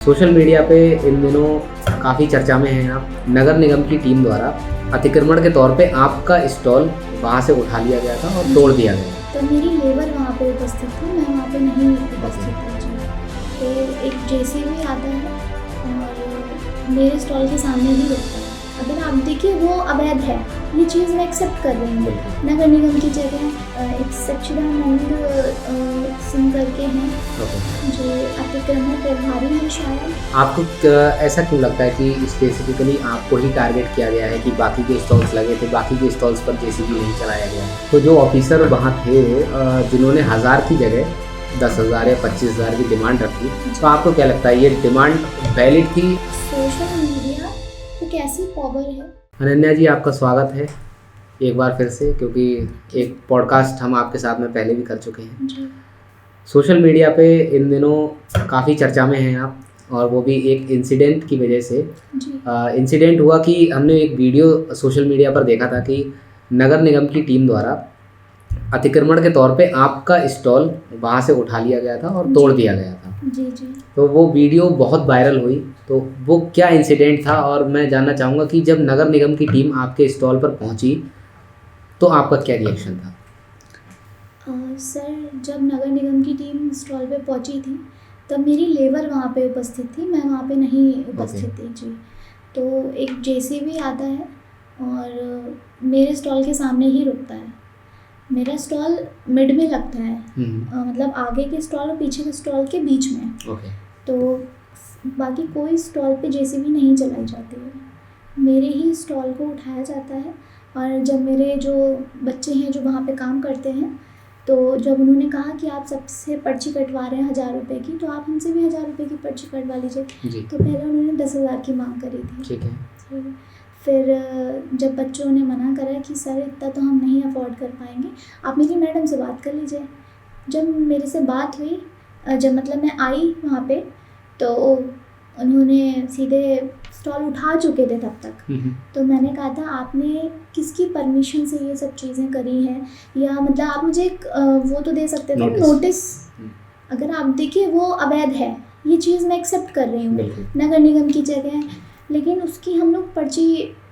Social media पे इन दिनों काफ़ी चर्चा में हैं आप। नगर निगम की टीम द्वारा अतिक्रमण के तौर पे आपका स्टॉल वहाँ से उठा लिया गया था और तोड़ दिया गया। तो मेरी लेबर वहाँ पे उपस्थित थी, मैं वहाँ पे नहीं उपस्थित थी जी। तो एक जेसीबी आता है और मेरे स्टॉल के सामने ही रुकता है। अगर आप देखिए वो अवैध है, ये चीज़ मैं एक्सेप्ट कर रही हूँ। नगर निगम की जगह एक सच्चिदानंद सिंह करके हैं जो अतिक्रमण प्रभारी हैं शायद। आपको ऐसा क्यों लगता है कि स्पेसिफिकली आपको ही टारगेट किया गया है कि बाकी के स्टॉल्स लगे थे, बाकी के स्टॉल्स पर जेसीबी नहीं चलाया गया? तो जो ऑफिसर वहाँ थे जिन्होंने 1000 की जगह 10,000 या 25,000 की डिमांड रखी, तो आपको क्या लगता है ये डिमांड वैलिड थी? सोशल मीडिया एक ऐसी पावर है। अनन्या जी, आपका स्वागत है एक बार फिर से, क्योंकि एक पॉडकास्ट हम आपके साथ में पहले भी कर चुके हैं जी। सोशल मीडिया पे इन दिनों काफ़ी चर्चा में हैं आप, और वो भी एक इंसिडेंट की वजह से। इंसिडेंट हुआ कि हमने एक वीडियो सोशल मीडिया पर देखा था कि नगर निगम की टीम द्वारा अतिक्रमण के तौर पे आपका स्टॉल वहाँ से उठा लिया गया था और तोड़ दिया गया था। जी जी। तो वो वीडियो बहुत वायरल हुई। तो वो क्या इंसिडेंट था, और मैं जानना चाहूँगा कि जब नगर निगम की टीम आपके स्टॉल पर पहुँची तो आपका क्या रिएक्शन था? सर, जब नगर निगम की टीम स्टॉल पे पहुंची थी तब मेरी लेबर वहाँ पे उपस्थित थी, मैं वहाँ पे नहीं उपस्थित थी जी। तो एक जेसीबी आता है और मेरे स्टॉल के सामने ही रुकता है। मेरा स्टॉल मिड में लगता है, मतलब आगे के स्टॉल और पीछे के स्टॉल के बीच में। तो बाकी कोई स्टॉल पे जेसीबी नहीं चलाई जाती है, मेरे ही स्टॉल को उठाया जाता है। और जब मेरे जो बच्चे हैं जो वहाँ पे काम करते हैं, तो जब उन्होंने कहा कि आप सबसे पर्ची कटवा रहे हैं 1000 रुपये की, तो आप हमसे भी 1000 रुपये की पर्ची कटवा लीजिए। तो पहले उन्होंने 10,000 की मांग करी थी। ठीक है। फिर जब बच्चों ने मना करा कि सर इतना तो हम नहीं अफोर्ड कर पाएंगे, आप मेरी मैडम से बात कर लीजिए। जब मेरे से बात हुई, जब मतलब मैं आई वहाँ पे, तो उन्होंने सीधे स्टॉल उठा चुके थे तब तक। तो मैंने कहा था आपने किसकी परमिशन से ये सब चीज़ें करी हैं, या मतलब आप मुझे एक वो तो दे सकते थे नोटिस। अगर आप देखिए वो अवैध है, ये चीज़ मैं एक्सेप्ट कर रही हूँ नगर निगम की जगह। लेकिन उसकी हम लोग पर्ची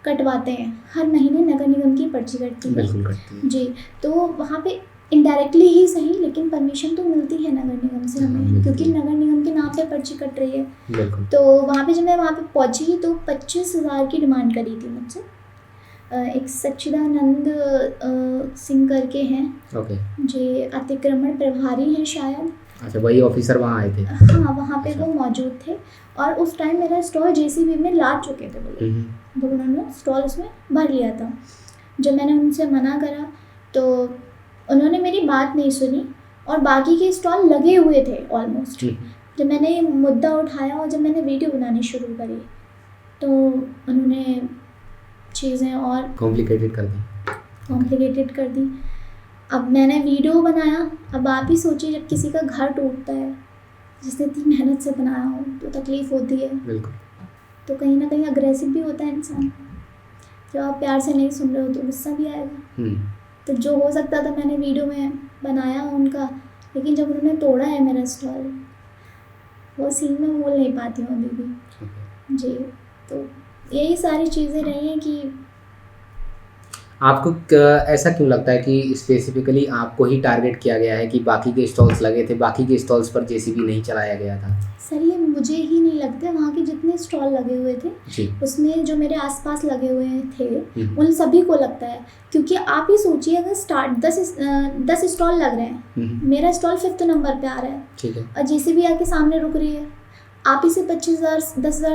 कटवाते हैं, हर महीने नगर निगम की पर्ची कटती है जी। तो वहाँ पे इनडायरेक्टली ही सही, लेकिन परमिशन तो मिलती है नगर निगम से हमें, क्योंकि नगर निगम के नाम पे पर्ची कट रही है। तो वहाँ पे जब मैं वहाँ पे पहुँची तो 25,000 की डिमांड करी थी मुझसे। एक सच्चिदानंद सिंह करके हैं जो अतिक्रमण प्रभारी हैं शायद। अच्छा, वही ऑफिसर वहाँ आए थे? हाँ, वहाँ पे वो मौजूद थे और उस टाइम मेरा स्टॉल जेसीबी में लाद चुके थे वो लोग। तो उन्होंने स्टॉल उसमें भर लिया था। जब मैंने उनसे मना करा तो उन्होंने मेरी बात नहीं सुनी और बाकी के स्टॉल लगे हुए थे ऑलमोस्ट। जब मैंने ये मुद्दा उठाया और जब मैंने वीडियो बनानी शुरू करी तो उन्होंने चीज़ें और कॉम्प्लिकेटेड कर दी। अब मैंने वीडियो बनाया, अब आप ही सोचिए जब किसी का घर टूटता है जिसने इतनी मेहनत से बनाया हो तो तकलीफ़ होती है। बिल्कुल। तो कहीं ना कहीं अग्रेसिव भी होता है इंसान, जब आप प्यार से नहीं सुन रहे हो तो गुस्सा भी आएगा। तो जो हो सकता था मैंने वीडियो में बनाया उनका, लेकिन जब उन्होंने तोड़ा है मेरा स्टॉल, वो सीन में भूल नहीं पाती हूँ अभी भी जी। तो यही सारी चीज़ें रही हैं कि आपको ऐसा क्यों लगता है कि स्पेसिफिकली आपको ही टारगेट किया गया है कि बाकी के स्टॉल्स लगे थे, बाकी के स्टॉल्स पर जेसीबी नहीं चलाया गया था? सर ये मुझे ही नहीं लगता, वहाँ के जितने स्टॉल लगे हुए थे उसमें जो मेरे आसपास लगे हुए थे उन सभी को लगता है। क्योंकि आप ही सोचिए अगर 10 स्टॉल लग रहे हैं, मेरा स्टॉल 5th नंबर पे आ रहा है, ठीक है, और जेसीबी आके सामने रुक रही है, आप ही से 10,000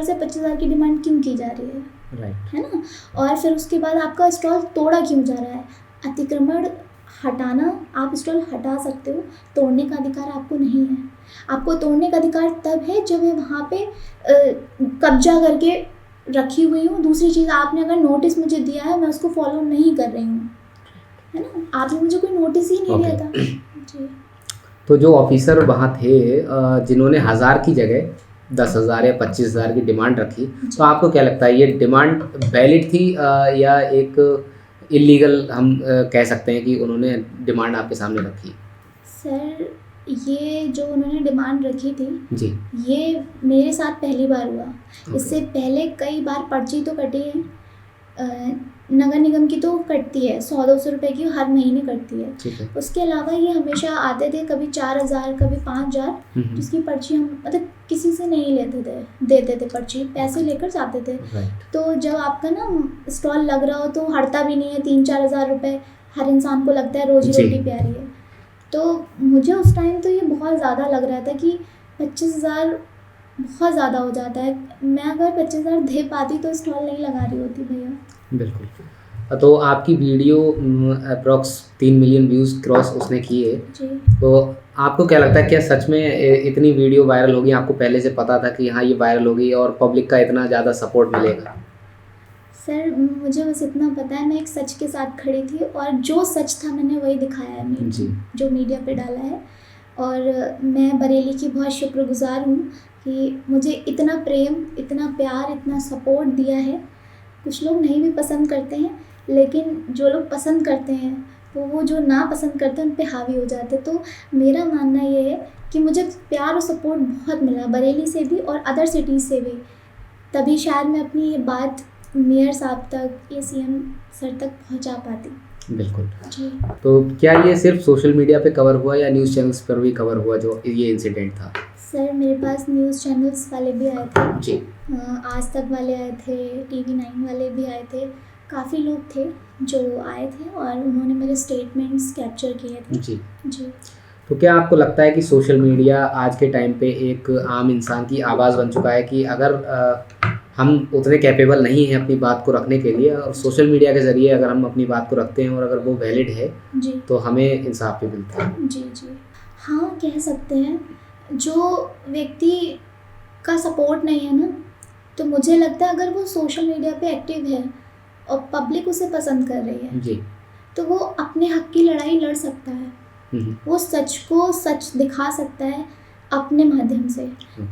से 25,000 की डिमांड क्यों की जा रही है? है ना। और फिर उसके बाद आपका स्टॉल तोड़ा क्यों जा रहा है? अतिक्रमण हटाना, आप स्टॉल हटा सकते हो, तोड़ने का अधिकार आपको नहीं है। आपको तोड़ने का अधिकार तब है जब मैं वहाँ पे कब्जा करके रखी हुई हूँ। दूसरी चीज़, आपने अगर नोटिस मुझे दिया है, मैं उसको फॉलो नहीं कर रही हूँ, है ना। आपने मुझे कोई नोटिस ही नहीं दिया था जी। तो जो ऑफिसर वहाँ थे जिन्होंने 1000 की जगह 10,000 या 25,000 की डिमांड रखी, तो आपको क्या लगता है ये डिमांड वैलिड थी या एक इलीगल हम कह सकते हैं कि उन्होंने डिमांड आपके सामने रखी? सर ये जो उन्होंने डिमांड रखी थी जी। ये मेरे साथ पहली बार हुआ। ओके। इससे पहले कई बार पर्ची तो कटी है, नगर निगम की तो कटती है 100-200 रुपए की हर महीने कटती है। ठीक है। उसके अलावा ये हमेशा आते थे, कभी 4000 कभी 5000, जिसकी पर्ची हम मतलब किसी से नहीं लेते थे, देते थे पर्ची, पैसे लेकर जाते थे। राइट। तो जब आपका ना स्टॉल लग रहा हो तो हटता भी नहीं है, 3-4 हज़ार रुपये हर इंसान को लगता है रोजी जी। रोटी प्यारी है। तो मुझे उस टाइम तो ये बहुत ज़्यादा लग रहा था कि 25,000 बहुत ज़्यादा हो जाता है। मैं अगर 25,000 दे पाती तो स्टॉल नहीं लगा रही होती भैया। बिल्कुल। तो आपकी video approx 3 million views cross उसने किए। जी। तो आपको क्या लगता है, क्या सच में इतनी वीडियो वायरल होगी? आपको पहले से पता था कि हाँ ये वायरल होगी और पब्लिक का इतना ज़्यादा सपोर्ट मिलेगा? सर मुझे बस इतना पता है, मैं एक सच के साथ खड़ी थी और जो सच था मैंने वही दिखाया है जी। जो मीडिया पे डाला है। और मैं बरेली की बहुत शुक्रगुज़ार हूँ कि मुझे इतना प्रेम, इतना प्यार, इतना सपोर्ट दिया है। कुछ लोग नहीं भी पसंद करते हैं, लेकिन जो लोग पसंद करते हैं वो जो ना पसंद करते हैं उन पे हावी हो जाते हैं। तो मेरा मानना ये है कि मुझे प्यार और सपोर्ट बहुत मिला बरेली से भी और अदर सिटीज़ से भी, तभी शायद मैं अपनी ये बात मेयर साहब तक, ये सीएम सर तक पहुंचा पाती। बिल्कुल। जी। तो क्या ये सिर्फ सोशल मीडिया पे कवर हुआ या न्यूज़ चैनल्स पर भी कवर हुआ जो ये इंसिडेंट था? सर मेरे पास न्यूज़ चैनल्स वाले भी आए थे जी। आज तक वाले आए थे, टीवी 9 वाले भी आए थे, काफ़ी लोग थे जो आए थे और उन्होंने मेरे स्टेटमेंट्स कैप्चर किए थे। जी। जी। तो क्या आपको लगता है कि सोशल मीडिया आज के टाइम पे एक आम इंसान की आवाज़ बन चुका है कि अगर हम उतने कैपेबल नहीं हैं अपनी बात को रखने के लिए, और सोशल मीडिया के ज़रिए अगर हम अपनी बात को रखते हैं और अगर वो वैलिड है जी। तो हमें इंसाफ भी मिलता है? जी। जी हाँ, कह सकते हैं। जो व्यक्ति का सपोर्ट नहीं है ना, तो मुझे लगता है अगर वो सोशल मीडिया पे एक्टिव है और पब्लिक उसे पसंद कर रही है जी। तो वो अपने हक की लड़ाई लड़ सकता है। वो सच को सच दिखा सकता है अपने माध्यम से।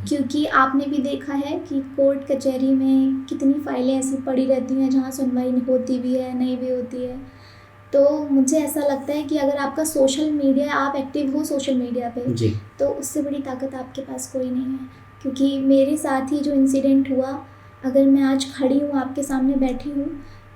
क्योंकि आपने भी देखा है कि कोर्ट कचहरी में कितनी फाइलें ऐसी पड़ी रहती हैं जहाँ सुनवाई होती भी है, नहीं भी होती है। तो मुझे ऐसा लगता है कि अगर आपका सोशल मीडिया, आप एक्टिव हो सोशल मीडिया पे जी। तो उससे बड़ी ताकत आपके पास कोई नहीं है। क्योंकि मेरे साथ ही जो इंसिडेंट हुआ, अगर मैं आज खड़ी हूँ आपके सामने बैठी हूँ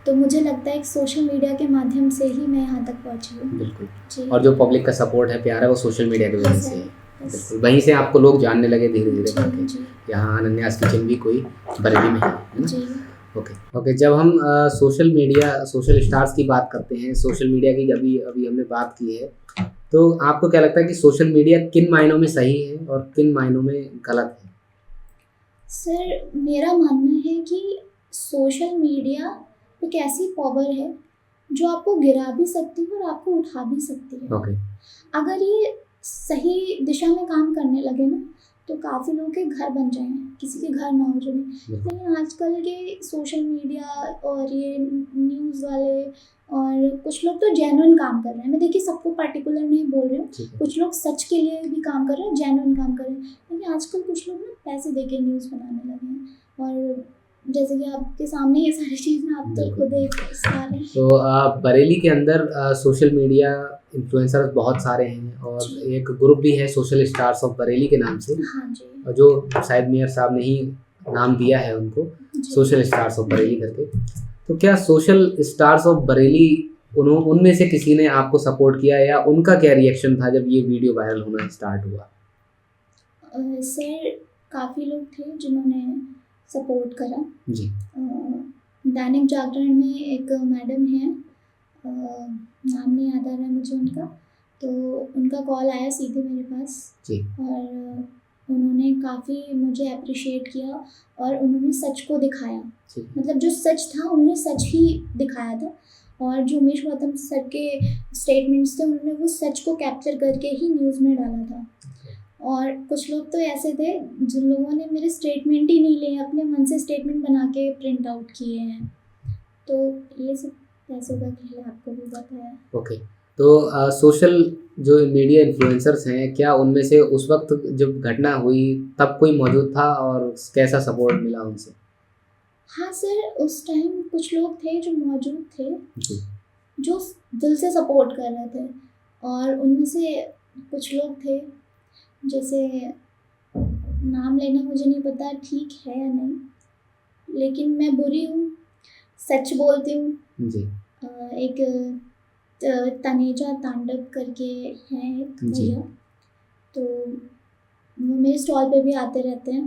तो मुझे लगता है कि सोशल मीडिया के माध्यम से ही मैं यहाँ तक पहुँची हूँ। बिल्कुल। जी। और जो पब्लिक का सपोर्ट है, प्यार है, वो सोशल मीडिया की वजह से है। बस। बिल्कुल, वहीं से आपको लोग जानने लगे धीरे धीरे जी। करके। जी। यहाँ अनन्यास किचन भी कोई बरेली में है ना? जी। ओके। जब हम सोशल मीडिया, सोशल स्टार्स की बात करते हैं, सोशल मीडिया की अभी हमने बात की है, तो आपको क्या लगता है कि सोशल मीडिया किन मायनों में सही है और किन मायनों में गलत है? सर मेरा मानना है कि सोशल मीडिया एक ऐसी पावर है जो आपको गिरा भी सकती है और आपको उठा भी सकती है। ओके। अगर ये सही दिशा में काम करने लगे ना तो काफ़ी लोगों के घर बन जाएंगे, किसी के घर ना हो जाए। लेकिन आजकल के सोशल मीडिया और ये न्यूज़ वाले और कुछ लोग तो जेन्युइन काम कर रहे हैं। मैं देखिए सबको पर्टिकुलर नहीं बोल रही हूँ, कुछ लोग सच के लिए भी काम कर रहे हैं, जेन्युइन काम कर रहे हैं। लेकिन आजकल कुछ लोग ना पैसे दे के न्यूज़ बनाने लगे हैं, और जैसे कि आपके सामने ये सारी चीज़ें आप तो खुद देख पा रहे हैं। तो बरेली के अंदर सोशल मीडिया इन्फ्लुएंसर्स बहुत सारे हैं और एक ग्रुप भी है सोशल स्टार्स ऑफ बरेली के नाम से। हाँ जी। जो शायद मेयर साहब ने ही नाम दिया है उनको, सोशल स्टार्स ऑफ बरेली करके। तो क्या सोशल स्टार्स ऑफ बरेली उनमें से किसी ने आपको सपोर्ट किया, या उनका क्या रिएक्शन था जब ये वीडियो वायरल होना स्टार्ट हुआ? सर काफ़ी लोग थे जिन्होंने सपोर्ट करा। जी। दैनिक जागरण में एक मैडम है, नाम नहीं याद आ रहा है मुझे उनका, तो उनका कॉल आया सीधे मेरे पास जी। और उन्होंने काफ़ी मुझे अप्रिशिएट किया और उन्होंने सच को दिखाया। मतलब जो सच था उन्होंने सच ही दिखाया था, और जो उमेश गौतम सर के स्टेटमेंट्स थे उन्होंने वो सच को कैप्चर करके ही न्यूज़ में डाला था। और कुछ लोग तो ऐसे थे जिन लोगों ने मेरे स्टेटमेंट ही नहीं लिए, अपने मन से स्टेटमेंट बना के प्रिंट आउट किए हैं। तो ये सब पैसों का खेल आपको भी बताया। ओके। तो सोशल जो मीडिया इन्फ्लुएंसर्स हैं, क्या उनमें से उस वक्त जब घटना हुई तब कोई मौजूद था और कैसा सपोर्ट मिला उनसे? हाँ सर, उस टाइम कुछ लोग थे जो मौजूद थे जी। जो दिल से सपोर्ट कर रहे थे, और उनमें से कुछ लोग थे जैसे नाम लेना मुझे नहीं पता ठीक है या नहीं, लेकिन मैं बुरी हूँ, सच बोलती हूँ। जी एक तनेजा तांडव करके हैं एक जी भैया, तो वो मेरे स्टॉल पे भी आते रहते हैं,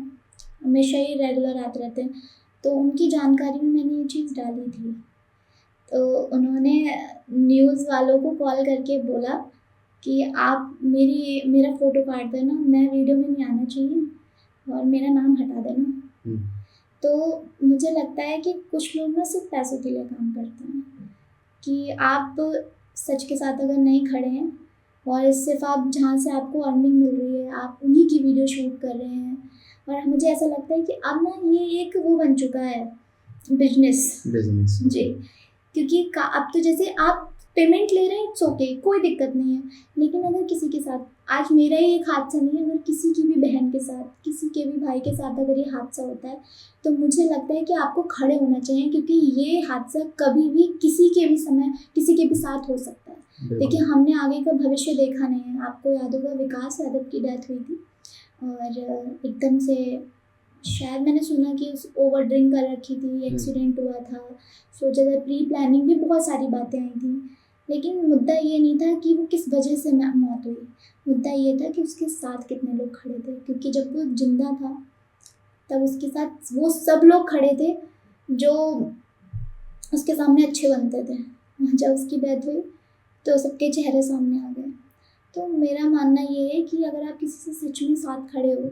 हमेशा ही रेगुलर आते रहते हैं। तो उनकी जानकारी में मैंने ये चीज़ डाली थी, तो उन्होंने न्यूज़ वालों को कॉल करके बोला कि आप मेरा फ़ोटो काट देना, मैं वीडियो में नहीं आना चाहिए और मेरा नाम हटा देना। तो मुझे लगता है कि कुछ लोग ना सिर्फ पैसों के लिए काम करते हैं, कि आप सच के साथ अगर नहीं खड़े हैं और सिर्फ आप जहाँ से आपको अर्निंग मिल रही है आप उन्हीं की वीडियो शूट कर रहे हैं। और मुझे ऐसा लगता है कि अब ना ये एक वो बन चुका है, बिजनेस जी, क्योंकि अब तो जैसे आप पेमेंट ले रहे हैं, इट्स ओके, कोई दिक्कत नहीं है, लेकिन अगर किसी के साथ, आज मेरा ही एक हादसा नहीं है, अगर किसी की भी बहन के साथ, किसी के भी भाई के साथ अगर ये हादसा होता है, तो मुझे लगता है कि आपको खड़े होना चाहिए, क्योंकि ये हादसा कभी भी किसी के भी समय किसी के भी साथ हो सकता है। देखिए, हमने आगे का भविष्य देखा नहीं है। आपको याद होगा विकास यादव की डेथ हुई थी और एकदम से शायद मैंने सुना कि उस ओवर ड्रिंक कर रखी थी, एक्सीडेंट हुआ था, सोचा था, प्री प्लानिंग भी बहुत सारी बातें आई थी, लेकिन मुद्दा ये नहीं था कि वो किस वजह से मौत हुई। मुद्दा ये था कि उसके साथ कितने लोग खड़े थे, क्योंकि जब वो जिंदा था तब उसके साथ वो सब लोग खड़े थे जो उसके सामने अच्छे बनते थे। जब उसकी डेथ हुई तो सबके चेहरे सामने आ गए। तो मेरा मानना ये है कि अगर आप किसी से सच में साथ खड़े हो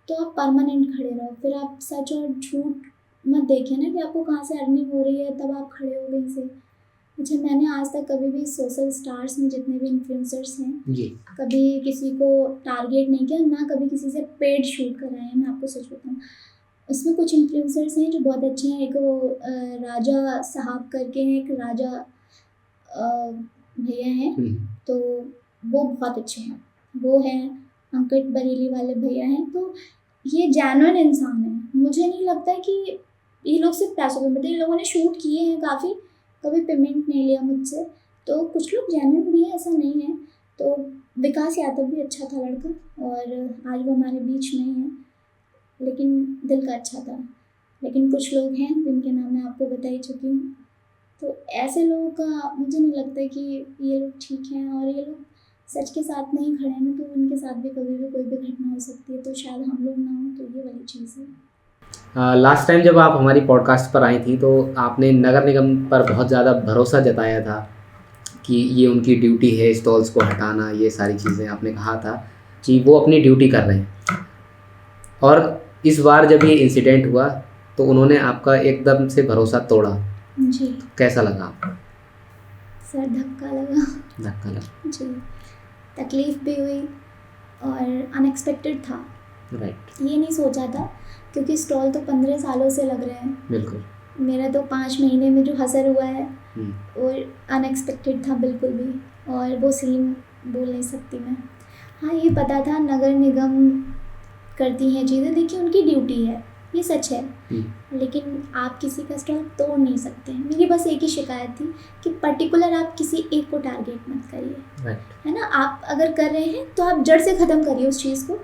तो आप परमानेंट खड़े रहो, फिर आप सच और झूठ मत देखें ना कि आपको कहाँ से अर्निंग हो रही है तब आप खड़े हो कहीं से। अच्छा, मैंने आज तक कभी भी सोशल स्टार्स में जितने भी इन्फ्लुएंसर्स हैं जी कभी किसी को टारगेट नहीं किया, ना कभी किसी से पेड शूट कराया है, मैं आपको सच बताऊँ। उसमें कुछ इन्फ्लुएंसर्स हैं जो बहुत अच्छे हैं, एक वो राजा साहब करके हैं, एक राजा भैया हैं, तो वो बहुत अच्छे हैं, वो हैं अंकित बरेली वाले भैया हैं। तो ये जेन्युइन इंसान है, मुझे नहीं लगता है कि ये लोग सिर्फ पैसों पे, मतलब ये लोगों ने शूट किए हैं काफ़ी, कभी पेमेंट नहीं लिया मुझसे, तो कुछ लोग जेन्युइन भी हैं, ऐसा नहीं है। तो विकास यादव भी अच्छा था लड़का, और आज वो हमारे बीच नहीं है, लेकिन दिल का अच्छा था। लेकिन कुछ लोग हैं जिनके नाम मैं आपको बता ही चुकी हूँ, तो ऐसे लोगों का मुझे नहीं लगता कि ये लोग ठीक हैं, और ये लोग सच के साथ नहीं खड़े हैं ना, तो उनके साथ भी कभी भी कोई भी घटना हो सकती है, तो शायद हम लोग ना हों, तो ये वाली चीज़ है। लास्ट टाइम जब आप हमारी पॉडकास्ट पर आई थी तो आपने नगर निगम पर बहुत ज़्यादा भरोसा जताया था कि ये उनकी ड्यूटी है स्टॉल्स को हटाना, ये सारी चीज़ें आपने कहा था कि वो अपनी ड्यूटी कर रहे हैं। और इस बार जब ये इंसिडेंट हुआ तो उन्होंने आपका एकदम से भरोसा तोड़ा जी। कैसा लगा आपको? सर धक्का लगा जी, तकलीफ़ भी हुई और अनएक्सपेक्टेड था। राइट। ये नहीं सोचा था, क्योंकि स्टॉल तो 15 सालों से लग रहे हैं। बिल्कुल। मेरा तो 5 महीने में जो हसर हुआ है वो अनएक्सपेक्टेड था बिल्कुल भी, और वो सीन बोल नहीं सकती मैं। हाँ, ये पता था नगर निगम करती हैं चीज़ें, देखिए उनकी ड्यूटी है, ये सच है, लेकिन आप किसी का स्टॉल तोड़ नहीं सकते। मेरी बस एक ही शिकायत थी कि पर्टिकुलर आप किसी एक को टारगेट मत करिए, है ना। आप अगर कर रहे हैं तो आप जड़ से ख़त्म करिए उस चीज़ को।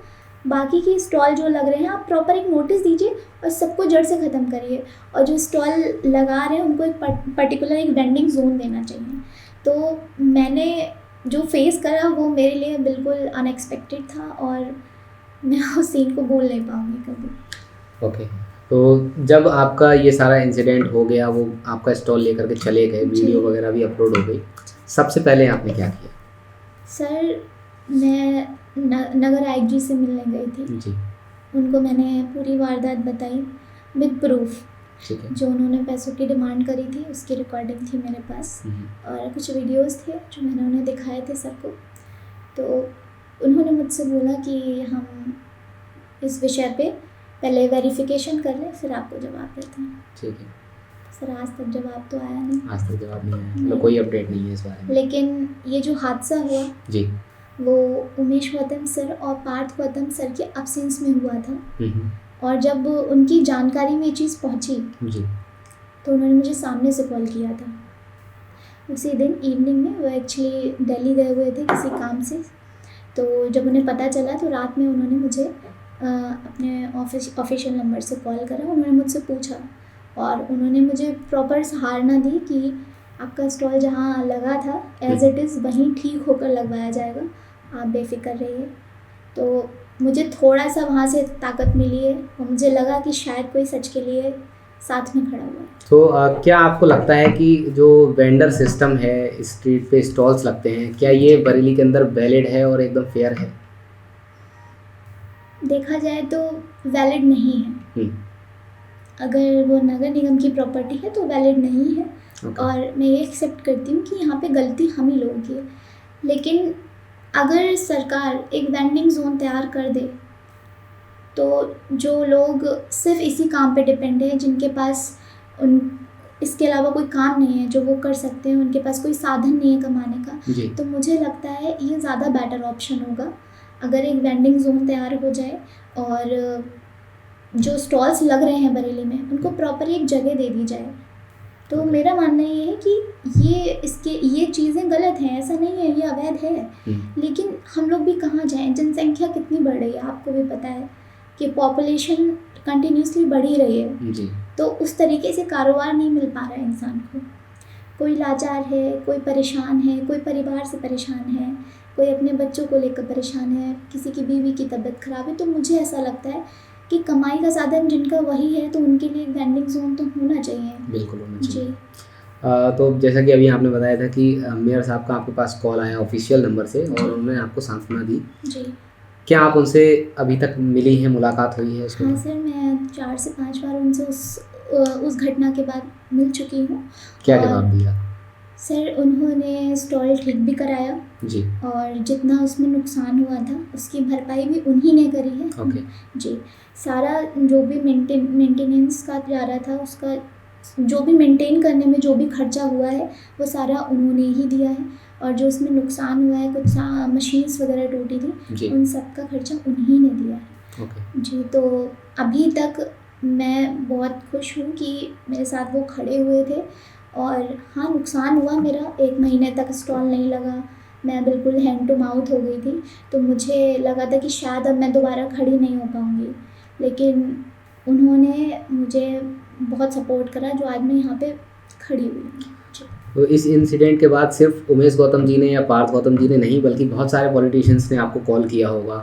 बाकी की स्टॉल जो लग रहे हैं आप प्रॉपर एक नोटिस दीजिए और सबको जड़ से ख़त्म करिए, और जो स्टॉल लगा रहे हैं उनको एक पर्टिकुलर एक वेंडिंग जोन देना चाहिए। तो मैंने जो फेस करा वो मेरे लिए बिल्कुल अनएक्सपेक्टेड था, और मैं उस सीन को भूल नहीं पाऊँगी कभी। ओके। तो जब आपका ये सारा इंसिडेंट हो गया, वो आपका स्टॉल लेकर के चले गए, वीडियो वगैरह भी अपलोड हो गई, सबसे पहले आपने क्या किया? सर, मैं नगर आयुक्त से मिलने गई थी जी। उनको मैंने पूरी वारदात बताई विद प्रूफ, जो उन्होंने पैसों की डिमांड करी थी उसकी रिकॉर्डिंग थी मेरे पास, और कुछ वीडियोस थे जो मैंने उन्हें दिखाए थे सबको। तो उन्होंने मुझसे बोला कि हम इस विषय पे पहले वेरिफिकेशन कर लें, फिर आपको जवाब देते हैं। ठीक है सर। आज तक जवाब तो आया नहीं। आज तक जवाब नहीं आया, मतलब कोई अपडेट नहीं है इस बारे में। लेकिन ये जो हादसा हुआ जी, वो उमेश गौतम सर और पार्थ गौतम सर के एब्सेंस में हुआ था, और जब उनकी जानकारी में ये चीज़ पहुंची जी, तो उन्होंने मुझे सामने से कॉल किया था। उसी दिन इवनिंग में वो एक्चुअली दिल्ली गए हुए थे किसी काम से, तो जब उन्हें पता चला तो रात में उन्होंने मुझे अपने ऑफिशियल नंबर से कॉल करा, उन्होंने मुझसे पूछा और उन्होंने मुझे प्रॉपर सहारना दी कि आपका स्टॉल जहाँ लगा था एज इट इज़ वहीं ठीक होकर लगवाया जाएगा, आप बेफिक्र रहिए। तो मुझे थोड़ा सा वहाँ से ताकत मिली है और मुझे लगा कि शायद कोई सच के लिए साथ में खड़ा हुआ है। तो क्या आपको लगता है कि जो वेंडर सिस्टम है, स्ट्रीट पे स्टॉल्स लगते हैं, क्या ये बरेली के अंदर वैलिड है और एकदम फेयर है? देखा जाए तो वैलिड नहीं है। अगर वो नगर निगम की प्रॉपर्टी है तो वैलिड नहीं है। और मैं ये एक्सेप्ट करती हूँ कि यहाँ पे गलती हम ही लोगों की है, लेकिन अगर सरकार एक वेंडिंग जोन तैयार कर दे तो जो लोग सिर्फ इसी काम पे डिपेंड है, जिनके पास इसके अलावा कोई काम नहीं है जो वो कर सकते हैं, उनके पास कोई साधन नहीं है कमाने का, तो मुझे लगता है ये ज़्यादा बेटर ऑप्शन होगा अगर एक वेंडिंग जोन तैयार हो जाए और जो स्टॉल्स लग रहे हैं बरेली में उनको प्रॉपर एक जगह दे दी जाए। तो मेरा मानना ये है कि ये चीज़ें गलत हैं, ऐसा नहीं है ये अवैध है, लेकिन हम लोग भी कहाँ जाएं, जनसंख्या कितनी बढ़ रही है, आपको भी पता है कि पॉपुलेशन कंटिन्यूसली बढ़ ही रही है जी। तो उस तरीके से कारोबार नहीं मिल पा रहा है इंसान को। कोई लाचार है, कोई परेशान है, कोई परिवार से परेशान है, कोई अपने बच्चों को लेकर परेशान है, किसी की बीवी की तबीयत खराब है। तो मुझे ऐसा लगता है कि कमाई का साधन जिनका वही है तो उनके लिए एक वेंडिंग जोन तो होना चाहिए। बिल्कुल होना चाहिए जी। तो जैसा कि अभी आपने बताया था कि मेयर साहब का आपके पास कॉल आया ऑफिशियल नंबर से और उन्होंने आपको सांत्वना दी जी। क्या आप उनसे अभी तक मिली हैं, मुलाकात हुई है उसके? हाँ सर, मैं 4 से 5 बार उनसे उस घटना के बाद मिल चुकी हूँ। क्या जवाब दिया? सर उन्होंने स्टॉल ठीक भी कराया जी, और जितना उसमें नुकसान हुआ था उसकी भरपाई भी उन्हीं ने करी है। ओके जी। सारा जो भी मेंटेनेंस का जा रहा था, उसका जो भी मेंटेन करने में जो भी खर्चा हुआ है वो सारा उन्होंने ही दिया है, और जो उसमें नुकसान हुआ है, कुछ मशीन्स वगैरह टूटी थी, उन सब का खर्चा उन्हीं ने दिया है। ओके जी। तो अभी तक मैं बहुत खुश हूँ कि मेरे साथ वो खड़े हुए थे। और हाँ, नुकसान हुआ मेरा, 1 महीने तक स्टॉल नहीं लगा, मैं बिल्कुल हैंड टू माउथ हो गई थी। तो मुझे लगा था कि शायद अब मैं दोबारा खड़ी नहीं हो पाऊँगी, लेकिन उन्होंने मुझे बहुत सपोर्ट करा जो आज मैं यहाँ पे खड़ी हुई हूँ। तो इस इंसिडेंट के बाद सिर्फ उमेश गौतम जी ने या पार्थ गौतम जी ने नहीं, बल्कि बहुत सारे पॉलिटिशियंस ने आपको कॉल किया होगा।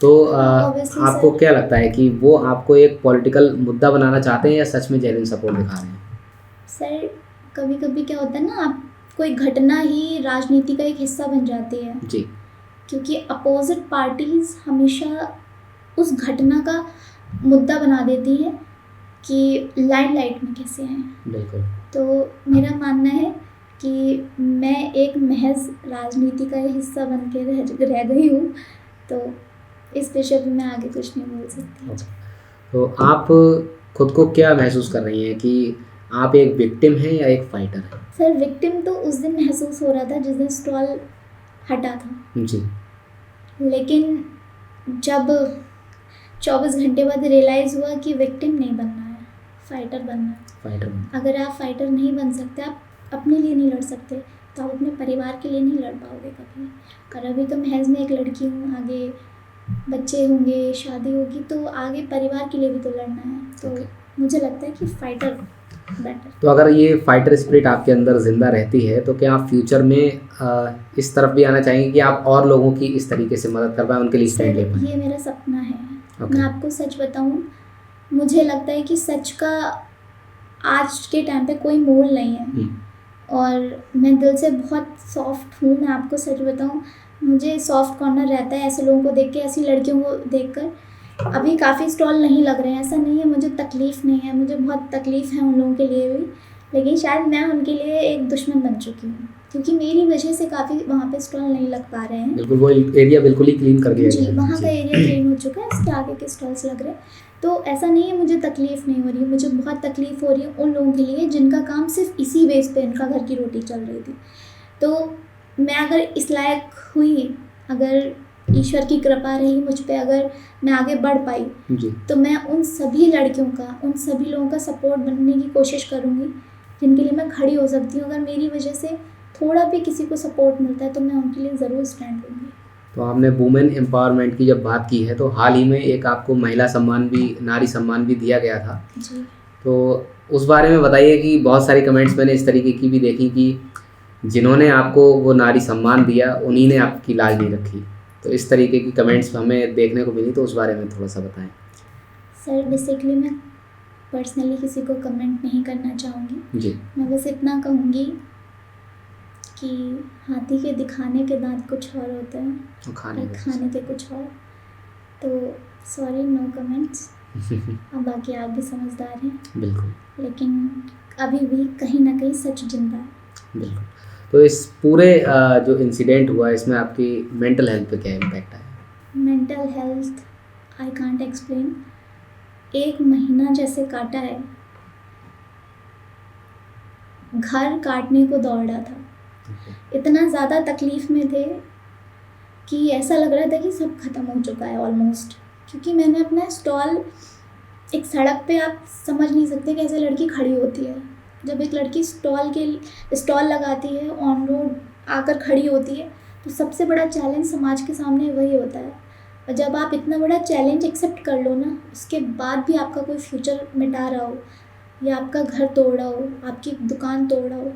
तो आपको क्या लगता है कि वो आपको एक पॉलिटिकल मुद्दा बनाना चाहते हैं या सच में जेन्युइन सपोर्ट दिखा रहे हैं? सर कभी कभी क्या होता है ना, आप कोई घटना ही राजनीति का एक हिस्सा बन जाती है जी, क्योंकि अपोजिट पार्टीज हमेशा उस घटना का मुद्दा बना देती है कि लाइमलाइट में कैसे हैं। बिल्कुल। तो मेरा मानना है कि मैं एक महज राजनीति का हिस्सा बन के रह गई हूँ, तो इस विषय पर मैं आगे कुछ नहीं बोल सकती। तो आप खुद को क्या महसूस कर रही हैं कि आप एक विक्टिम हैं या एक फाइटर हैं? सर विक्टिम तो उस दिन महसूस हो रहा था जिस दिन स्टॉल हटा था जी, लेकिन जब 24 घंटे बाद रियलाइज़ हुआ कि विक्टिम नहीं बनना है, फाइटर बनना है। अगर आप फाइटर नहीं बन सकते, आप अपने लिए नहीं लड़ सकते, तो आप अपने परिवार के लिए नहीं लड़ पाओगे कभी। और अभी तो महज मैं एक लड़की हूँ, आगे बच्चे होंगे, शादी होगी, तो आगे परिवार के लिए भी तो लड़ना है। तो मुझे लगता है कि फाइटर बेटर। तो अगर ये फाइटर स्पिरिट आपके अंदर ज़िंदा रहती है तो क्या आप फ्यूचर में इस तरफ भी आना चाहेंगे कि आप और लोगों की इस तरीके से मदद कर पाएँ, उनके लिए स्टैंड ले पाएँ? ये मेरा सपना है। मैं आपको सच बताऊँ, मुझे लगता है कि सच का आज के टाइम पे कोई मोल नहीं है, और मैं दिल से बहुत सॉफ्ट हूँ। मैं आपको सच बताऊँ, मुझे सॉफ्ट कॉर्नर रहता है ऐसे लोगों को देख के, ऐसी लड़कियों को देखकर। अभी काफ़ी स्टॉल नहीं लग रहे हैं, ऐसा नहीं है मुझे तकलीफ़ नहीं है, मुझे बहुत तकलीफ़ है उन लोगों के लिए भी, लेकिन शायद मैं उनके लिए एक दुश्मन बन चुकी हूँ, क्योंकि मेरी वजह से काफ़ी वहाँ पे स्टॉल नहीं लग पा रहे हैं। बिल्कुल, वो एरिया बिल्कुल ही क्लीन कर दिया जी, वहाँ का एरिया क्लीन हो चुका है, इसके आगे के स्टॉल्स लग रहे हैं। तो ऐसा नहीं है मुझे तकलीफ़ नहीं हो रही है, मुझे बहुत तकलीफ़ हो रही है उन लोगों के लिए जिनका काम सिर्फ इसी बेस पे इनका घर की रोटी चल रही थी। तो मैं अगर इस लायक हुई, अगर ईश्वर की कृपा रही मुझ पे, अगर मैं आगे बढ़ पाई तो मैं उन सभी लड़कियों का, उन सभी लोगों का सपोर्ट बनने की कोशिश करूँगी जिनके लिए मैं खड़ी हो सकती हूँ। अगर मेरी वजह से थोड़ा भी किसी को सपोर्ट मिलता है तो मैं उनके लिए ज़रूर स्टैंड लूँगी। तो आपने वुमेन एम्पावरमेंट की जब बात की है तो हाल ही में एक आपको महिला सम्मान भी, नारी सम्मान भी दिया गया था। जी। तो उस बारे में बताइए कि बहुत सारी कमेंट्स मैंने इस तरीके की भी देखी कि जिन्होंने आपको वो नारी सम्मान दिया उन्हीं ने आपकी लाज नहीं रखी। तो इस तरीके की कमेंट्स हमें देखने को मिली, तो उस बारे में थोड़ा सा बताएं। सर बेसिकली मैं पर्सनली किसी को कमेंट नहीं करना चाहूँगी जी। मैं बस इतना कहूँगी कि हाथी के दिखाने के दांत कुछ और होते हैं और और खाने के कुछ और। तो सॉरी, नो कमेंट्स। अब बाकी आप भी समझदार हैं। बिल्कुल। लेकिन अभी भी कहीं ना कहीं सच जिंदा है। बिल्कुल। तो इस पूरे जो इंसिडेंट हुआ इसमें आपकी मेंटल हेल्थ पे क्या इम्पैक्ट आया? Mental health I can't explain. 1 महीना जैसे काटा है, घर काटने को दौड़ा था। इतना ज़्यादा तकलीफ़ में थे कि ऐसा लग रहा था कि सब ख़त्म हो चुका है ऑलमोस्ट। क्योंकि मैंने अपना स्टॉल एक सड़क पे, आप समझ नहीं सकते कैसे लड़की खड़ी होती है। जब एक लड़की स्टॉल लगाती है, ऑन रोड आकर खड़ी होती है, तो सबसे बड़ा चैलेंज समाज के सामने वही होता है। और जब आप इतना बड़ा चैलेंज एक्सेप्ट कर लो ना, उसके बाद भी आपका कोई फ्यूचर मिटा रहा हो या आपका घर तोड़ा हो, आपकी दुकान तोड़ा हो,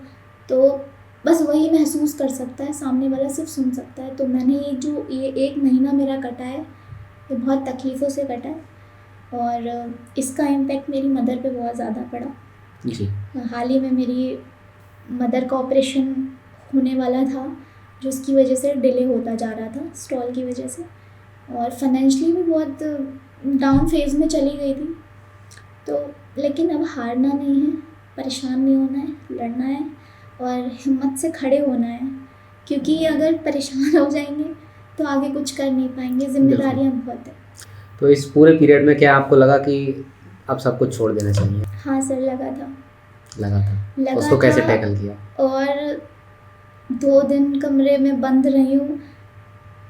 तो बस वही महसूस कर सकता है, सामने वाला सिर्फ सुन सकता है। तो मैंने ये 1 महीना मेरा कटा है, ये बहुत तकलीफ़ों से कटा है और इसका इम्पैक्ट मेरी मदर पे बहुत ज़्यादा पड़ा। जी। हाल ही में मेरी मदर का ऑपरेशन होने वाला था, जो उसकी वजह से डिले होता जा रहा था स्टॉल की वजह से, और फाइनेंशियली भी बहुत डाउन फेज़ में चली गई थी। तो लेकिन अब हारना नहीं है, परेशान नहीं होना है, लड़ना है और हिम्मत से खड़े होना है। क्योंकि अगर परेशान हो जाएंगे तो आगे कुछ कर नहीं पाएंगे, जिम्मेदारियाँ बहुत है। तो इस पूरे पीरियड में क्या आपको लगा कि अब सब कुछ छोड़ देना चाहिए? हाँ सर, लगा था। उसको कैसे टैकल किया? और 2 दिन कमरे में बंद रही हूँ,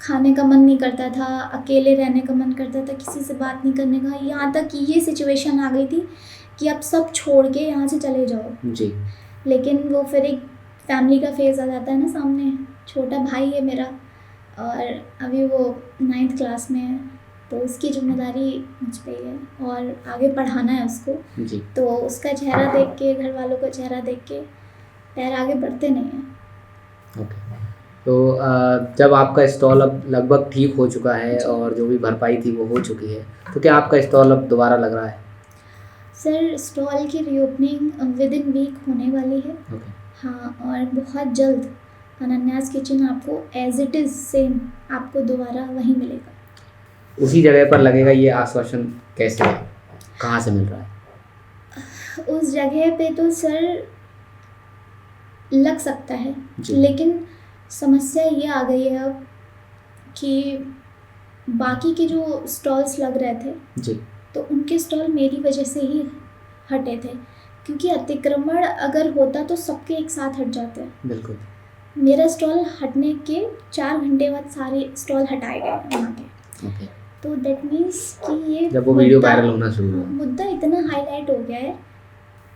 खाने का मन नहीं करता था, अकेले रहने का मन करता था, किसी से बात नहीं करने का। यहाँ तक कि ये सिचुएशन आ गई थी कि अब सब छोड़ के यहाँ से चले जाओ। जी। लेकिन वो फिर एक फैमिली का फेज़ आ जाता है ना सामने। छोटा भाई है मेरा और अभी वो 9th क्लास में है, तो उसकी जिम्मेदारी मुझ पे ही है और आगे पढ़ाना है उसको। जी। तो उसका चेहरा देख के, घर वालों का चेहरा देख के पैर आगे बढ़ते नहीं हैं। ओके। तो जब आपका स्टॉल अब लगभग ठीक हो चुका है और जो भी भरपाई थी वो हो चुकी है, तो क्या आपका स्टॉल अब दोबारा लग रहा है? सर स्टॉल की रीओपनिंग विदिन वीक होने वाली है। ओके। हाँ, और बहुत जल्द अनन्यास किचन आपको एज इट इज़ सेम आपको दोबारा वहीं मिलेगा। उसी जगह पर लगेगा, ये आश्वासन कैसे है, कहाँ से मिल रहा है? उस जगह पे तो सर लग सकता है, जी। लेकिन समस्या ये आ गई है अब कि बाकी के जो स्टॉल्स लग रहे थे जी। तो उनके स्टॉल मेरी वजह से ही हटे थे, क्योंकि अतिक्रमण अगर होता तो सबके एक साथ हट जाते हैं। बिल्कुल। मेरा स्टॉल हटने के 4 घंटे बाद सारे स्टॉल हटाए गए वहाँ के। ओके। तो दैट मीन्स कि ये जब वो वीडियो वायरल होना शुरू हुआ, मुद्दा इतना हाईलाइट हो गया है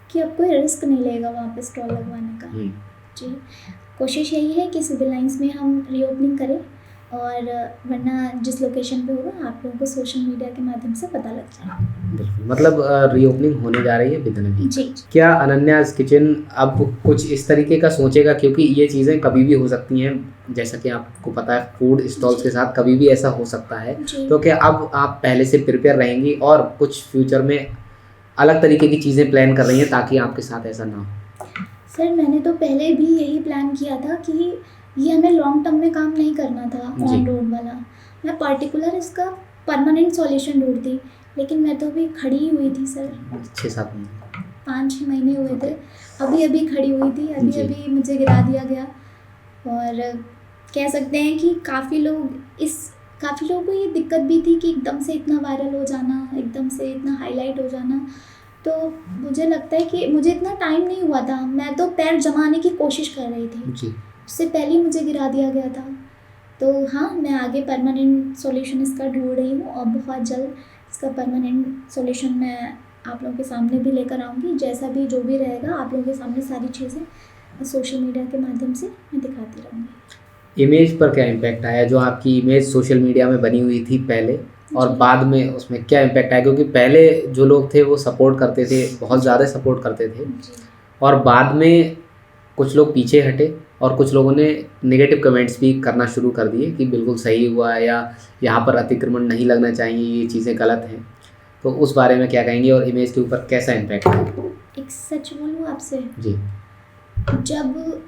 कि अब कोई रिस्क नहीं लेगा वहाँ पे स्टॉल लगवाने का। जी, कोशिश यही है कि सिविल लाइंस में हम रीओपनिंग करें, और वरना जिस लोकेशन पे होगा आप लोगों को सोशल मीडिया के माध्यम से पता लग जाए। बिल्कुल। मतलब रीओपनिंग होने जा रही है विदिन अ वीक। जी। क्या अनन्यास किचन अब कुछ इस तरीके का सोचेगा, क्योंकि ये चीज़ें कभी भी हो सकती हैं, जैसा कि आपको पता है फूड स्टॉल्स के साथ कभी भी ऐसा हो सकता है, तो क्या अब आप पहले से प्रिपेयर रहेंगी और कुछ फ्यूचर में अलग तरीके की चीज़ें प्लान कर रही हैं ताकि आपके साथ ऐसा ना हो? सर मैंने तो पहले भी यही प्लान किया था कि ये हमें लॉन्ग टर्म में काम नहीं करना था ऑन रोड वाला। मैं पर्टिकुलर इसका परमानेंट सॉल्यूशन ढूंढती, लेकिन मैं तो अभी खड़ी ही हुई थी सर। 6-7 महीने, 5-6 महीने हुए थे, अभी खड़ी हुई थी, अभी मुझे गिरा दिया गया। और कह सकते हैं कि काफ़ी लोगों को ये दिक्कत भी थी कि एकदम से इतना वायरल हो जाना, एकदम से इतना हाईलाइट हो जाना। तो मुझे लगता है कि मुझे इतना टाइम नहीं हुआ था, मैं तो पैर जमाने की कोशिश कर रही थी जी। उससे पहले ही मुझे गिरा दिया गया था। तो हाँ, मैं आगे परमानेंट सॉल्यूशन इसका ढूंढ रही हूँ और बहुत जल्द इसका परमानेंट सॉल्यूशन मैं आप लोगों के सामने भी लेकर आऊँगी। जैसा भी जो भी रहेगा आप लोगों के सामने सारी चीज़ें सोशल मीडिया के माध्यम से मैं दिखाती रहूँगी। इमेज पर क्या इम्पैक्ट आया, जो आपकी इमेज सोशल मीडिया में बनी हुई थी पहले और जी। बाद में उसमें क्या इम्पैक्ट आया? क्योंकि पहले जो लोग थे वो सपोर्ट करते थे, बहुत ज़्यादा सपोर्ट करते थे, जी। और बाद में कुछ लोग पीछे हटे और कुछ लोगों ने नेगेटिव कमेंट्स भी करना शुरू कर दिए कि बिल्कुल सही हुआ है, या यहाँ पर अतिक्रमण नहीं लगना चाहिए, ये चीज़ें गलत हैं। तो उस बारे में क्या कहेंगे और इमेज के ऊपर कैसा इम्पैक्ट है? एक सच बोलूँ आपसे, जी। जब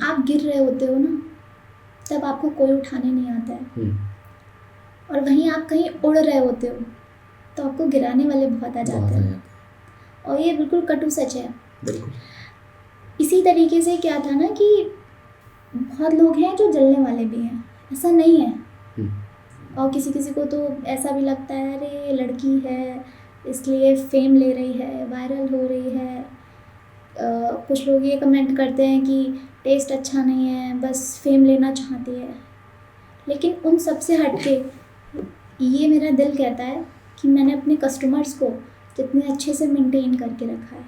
आप गिर रहे होते हो ना, तब आपको कोई उठाने नहीं आता है, और वहीं आप कहीं उड़ रहे होते हो तो आपको गिराने वाले बहुत आ जाते हैं, और ये बिल्कुल कटु सच है। बिल्कुल। इसी तरीके से क्या था ना कि बहुत लोग हैं जो जलने वाले भी हैं, ऐसा नहीं है। और किसी किसी को तो ऐसा भी लगता है, अरे लड़की है इसलिए फेम ले रही है, वायरल हो रही है। कुछ लोग ये कमेंट करते हैं कि टेस्ट अच्छा नहीं है, बस फेम लेना चाहती है। लेकिन उन सब से हटके ये मेरा दिल कहता है कि मैंने अपने कस्टमर्स को जितने अच्छे से मेंटेन करके रखा है,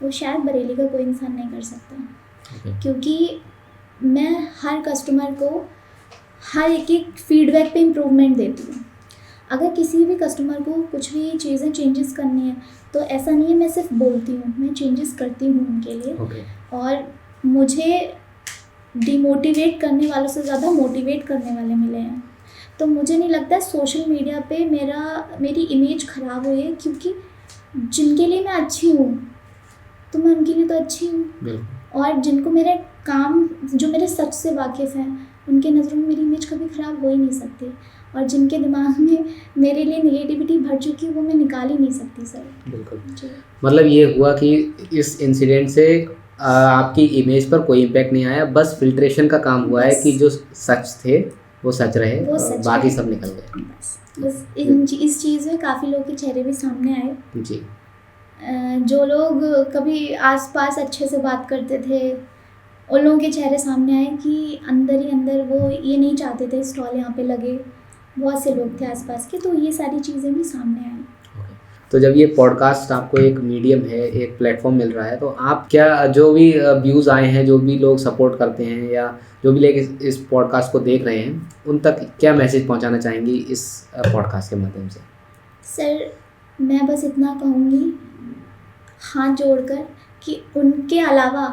वो शायद बरेली का कोई इंसान नहीं कर सकता। क्योंकि मैं हर कस्टमर को हर एक फीडबैक पे इम्प्रूवमेंट देती हूँ। अगर किसी भी कस्टमर को कुछ भी चीज़ें चेंजेस करनी है तो ऐसा नहीं है मैं सिर्फ बोलती हूँ, मैं चेंजेस करती हूँ उनके लिए। और मुझे डिमोटिवेट करने वालों से ज़्यादा मोटिवेट करने वाले मिले हैं। तो मुझे नहीं लगता सोशल मीडिया पे मेरी इमेज ख़राब हुई है, क्योंकि जिनके लिए मैं अच्छी हूँ तो मैं उनके लिए तो अच्छी हूँ, और जिनको मेरे काम, जो मेरे सच से वाकिफ़ हैं, उनके नज़रों में मेरी इमेज कभी ख़राब हो ही नहीं सकती। और जिनके दिमाग में मेरे लिए नेगेटिविटी भर चुकी है वो मैं निकाल ही नहीं सकती सर। बिल्कुल। मतलब ये हुआ कि इस इंसिडेंट से आपकी इमेज पर कोई इम्पैक्ट नहीं आया, बस फिल्ट्रेशन का काम हुआ है कि जो सच थे वो सच रहे, वो सच बाकी है। सब निकल गए। बस इस चीज़ में काफ़ी लोगों के चेहरे भी सामने आए। जी। जो लोग कभी आसपास अच्छे से बात करते थे उन लोगों के चेहरे सामने आए कि अंदर ही अंदर वो ये नहीं चाहते थे स्टॉल यहाँ पे लगे। बहुत से लोग थे आसपास के, तो ये सारी चीज़ें भी सामने आई। तो जब ये पॉडकास्ट आपको एक मीडियम है, एक प्लेटफॉर्म मिल रहा है, तो आप क्या जो भी व्यूज़ आए हैं, जो भी लोग सपोर्ट करते हैं या जो भी लोग इस पॉडकास्ट को देख रहे हैं, उन तक क्या मैसेज पहुंचाना चाहेंगी इस पॉडकास्ट के माध्यम से? सर मैं बस इतना कहूँगी हाथ जोड़कर कि उनके अलावा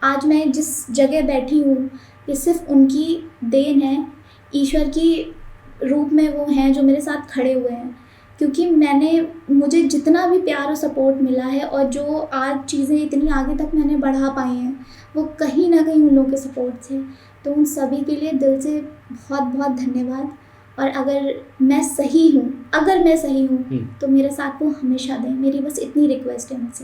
आज मैं जिस जगह बैठी हूँ ये सिर्फ उनकी देन है, ईश्वर की रूप में वो हैं जो मेरे साथ खड़े हुए हैं। क्योंकि मुझे जितना भी प्यार और सपोर्ट मिला है और जो आज चीज़ें इतनी आगे तक मैंने बढ़ा पाई हैं वो कहीं ना कहीं उन लोगों के सपोर्ट से। तो उन सभी के लिए दिल से बहुत बहुत धन्यवाद। और अगर मैं सही हूँ तो मेरे साथ वो हमेशा दें, मेरी बस इतनी रिक्वेस्ट है मुझसे।